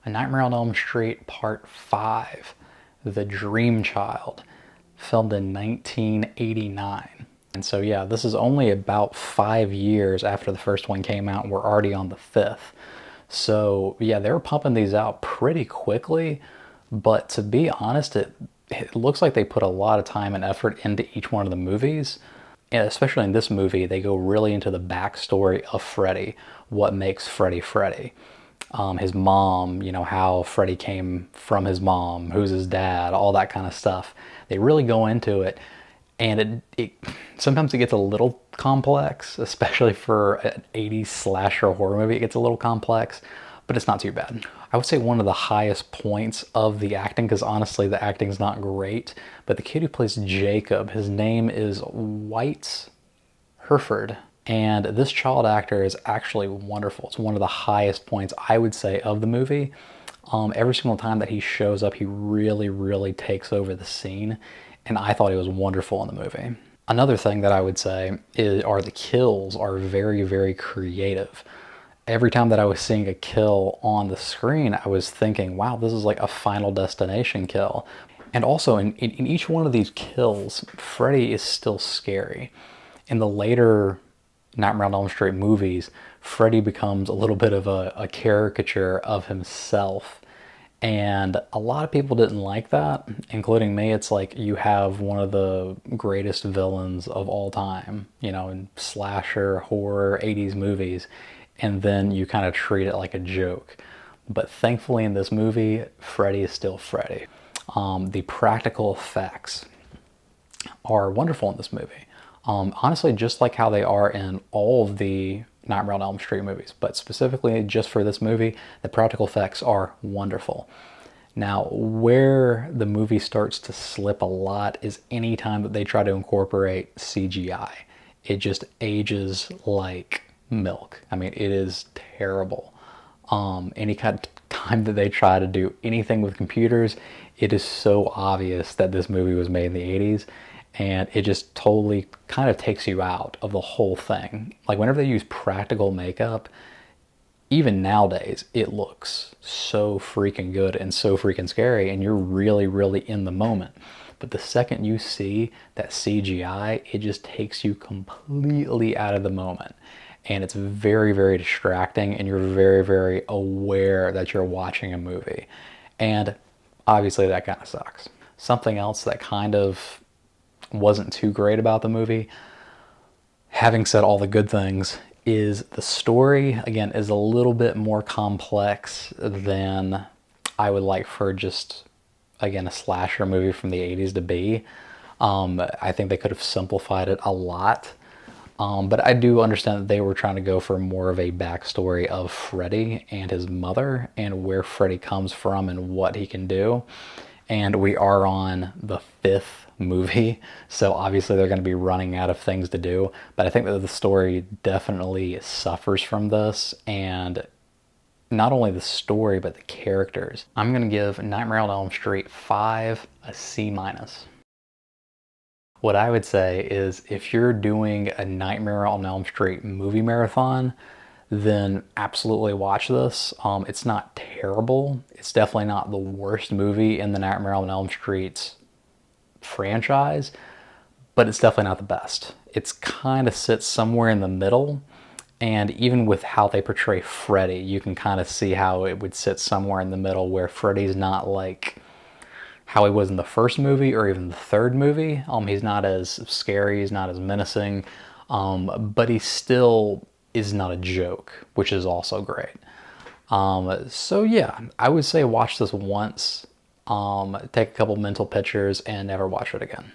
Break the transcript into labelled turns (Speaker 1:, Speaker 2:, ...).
Speaker 1: A Nightmare on Elm Street Part 5, The Dream Child, filmed in 1989. And so yeah, this is only about 5 years after the first one came out, and we're already on the fifth. So yeah, they were pumping these out pretty quickly, but to be honest, it looks like they put a lot of time and effort into each one of the movies. And especially in this movie, they go really into the backstory of Freddy, what makes Freddy Freddy. His mom, you know, how Freddy came from his mom, who's his dad, all that kind of stuff. They really go into it, and it sometimes it gets a little complex, especially for an 80s slasher horror movie. It gets a little complex, but it's not too bad. I would say one of the highest points of the acting, because honestly the acting's not great, but the kid who plays Jacob, his name is White Hereford. And this child actor is actually wonderful. It's one of the highest points, I would say, of the movie. Every single time that he shows up, he really, really takes over the scene. And I thought he was wonderful in the movie. Another thing that I would say are the kills are very, very creative. Every time that I was seeing a kill on the screen, I was thinking, wow, this is like a Final Destination kill. And also, in each one of these kills, Freddy is still scary. In the later Nightmare on Elm Street movies, Freddy becomes a little bit of a caricature of himself. And a lot of people didn't like that, including me. It's like you have one of the greatest villains of all time, you know, in slasher, horror, 80s movies, and then you kind of treat it like a joke. But thankfully in this movie, Freddy is still Freddy. The practical effects are wonderful in this movie. Honestly, just like how they are in all of the Nightmare on Elm Street movies, but specifically just for this movie, the practical effects are wonderful. Now, where the movie starts to slip a lot is any time that they try to incorporate CGI. It just ages like milk. I mean, it is terrible. Any kind of time that they try to do anything with computers, it is so obvious that this movie was made in the 80s, and it just totally kind of takes you out of the whole thing. Like whenever they use practical makeup, even nowadays, it looks so freaking good and so freaking scary, and you're really, really in the moment. But the second you see that CGI, it just takes you completely out of the moment. And it's very, very distracting, and you're very, very aware that you're watching a movie. And obviously that kind of sucks. Something else that kind of wasn't too great about the movie, having said all the good things, is the story, again, is a little bit more complex than I would like for just, again, a slasher movie from the 80s to be. I think they could have simplified it a lot. But I do understand that they were trying to go for more of a backstory of Freddy and his mother and where Freddy comes from and what he can do. And we are on the fifth movie, so obviously they're going to be running out of things to do. But I think that the story definitely suffers from this, and not only the story, but the characters. I'm going to give Nightmare on Elm Street 5 a C-. What I would say is if you're doing a Nightmare on Elm Street movie marathon, then absolutely watch this. It's not terrible. It's definitely not the worst movie in the Nightmare on Elm Street franchise, but it's definitely not the best. It's kind of sits somewhere in the middle, and even with how they portray Freddy, you can kind of see how it would sit somewhere in the middle, where Freddy's not like how he was in the first movie or even the third movie. He's not as scary, he's not as menacing, but he still is not a joke, which is also great. So yeah, I would say watch this once, take a couple mental pictures, and never watch it again.